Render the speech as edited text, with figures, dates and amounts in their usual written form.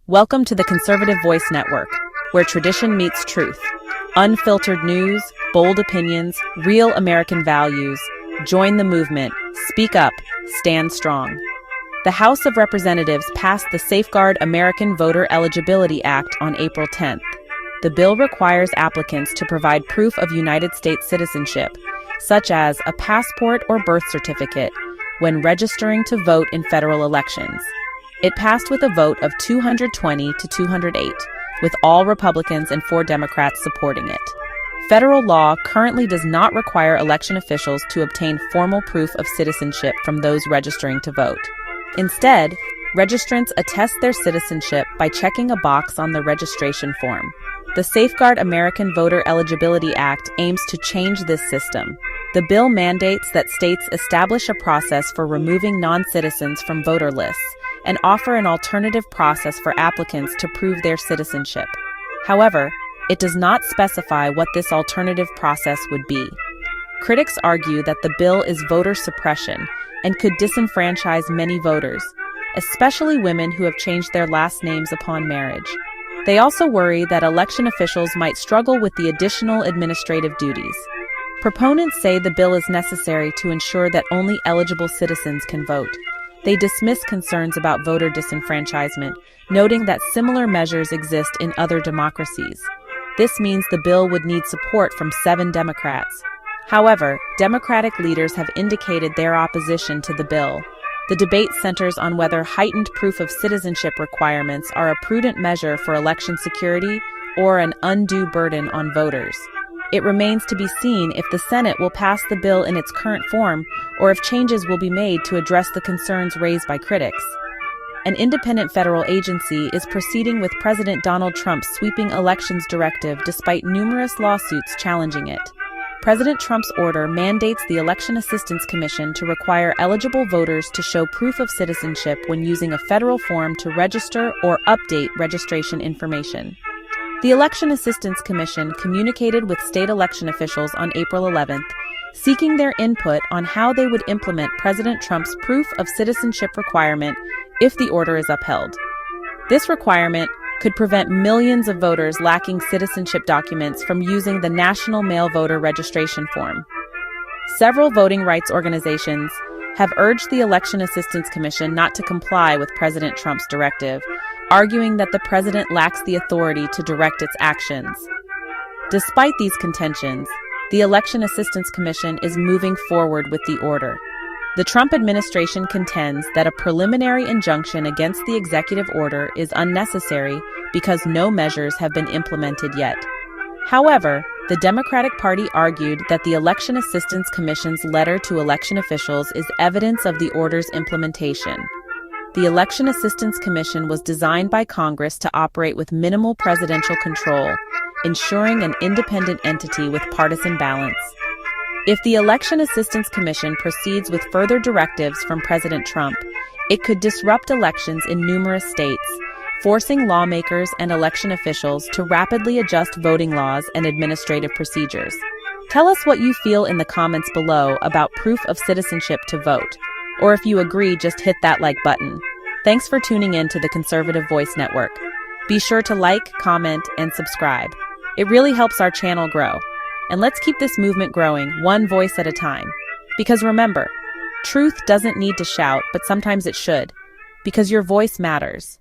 Welcome to the Conservative Voice Network, where tradition meets truth. Unfiltered news, bold opinions, real American values. Join the movement. Speak up. Stand strong. The House of Representatives passed the Safeguard American Voter Eligibility Act on April 10th. The bill requires applicants to provide proof of United States citizenship, such as a passport or birth certificate, when registering to vote in federal elections. It passed with a vote of 220 to 208, with all Republicans and 4 Democrats supporting it. Federal law currently does not require election officials to obtain formal proof of citizenship from those registering to vote. Instead, registrants attest their citizenship by checking a box on the registration form. The Safeguard American Voter Eligibility Act aims to change this system. The bill mandates that states establish a process for removing non-citizens from voter lists and offer an alternative process for applicants to prove their citizenship. However, it does not specify what this alternative process would be. Critics argue that the bill is voter suppression and could disenfranchise many voters, especially women who have changed their last names upon marriage. They also worry that election officials might struggle with the additional administrative duties. Proponents say the bill is necessary to ensure that only eligible citizens can vote. They dismiss concerns about voter disenfranchisement, noting that similar measures exist in other democracies. This means the bill would need support from 7 Democrats. However, Democratic leaders have indicated their opposition to the bill. The debate centers on whether heightened proof of citizenship requirements are a prudent measure for election security or an undue burden on voters. It remains to be seen if the Senate will pass the bill in its current form or if changes will be made to address the concerns raised by critics. An independent federal agency is proceeding with President Donald Trump's sweeping elections directive despite numerous lawsuits challenging it. President Trump's order mandates the Election Assistance Commission to require eligible voters to show proof of citizenship when using a federal form to register or update registration information. The Election Assistance Commission communicated with state election officials on April 11th, seeking their input on how they would implement President Trump's proof of citizenship requirement if the order is upheld. This requirement could prevent millions of voters lacking citizenship documents from using the National Mail Voter Registration Form. Several voting rights organizations have urged the Election Assistance Commission not to comply with President Trump's directive, arguing that the president lacks the authority to direct its actions. Despite these contentions, the Election Assistance Commission is moving forward with the order. The Trump administration contends that a preliminary injunction against the executive order is unnecessary because no measures have been implemented yet. However, the Democratic Party argued that the Election Assistance Commission's letter to election officials is evidence of the order's implementation. The Election Assistance Commission was designed by Congress to operate with minimal presidential control, ensuring an independent entity with partisan balance. If the Election Assistance Commission proceeds with further directives from President Trump, it could disrupt elections in numerous states, forcing lawmakers and election officials to rapidly adjust voting laws and administrative procedures. Tell us what you feel in the comments below about proof of citizenship to vote. Or if you agree, just hit that like button. Thanks for tuning in to the Conservative Voice Network. Be sure to like, comment, and subscribe. It really helps our channel grow. And let's keep this movement growing, one voice at a time. Because remember, truth doesn't need to shout, but sometimes it should. Because your voice matters.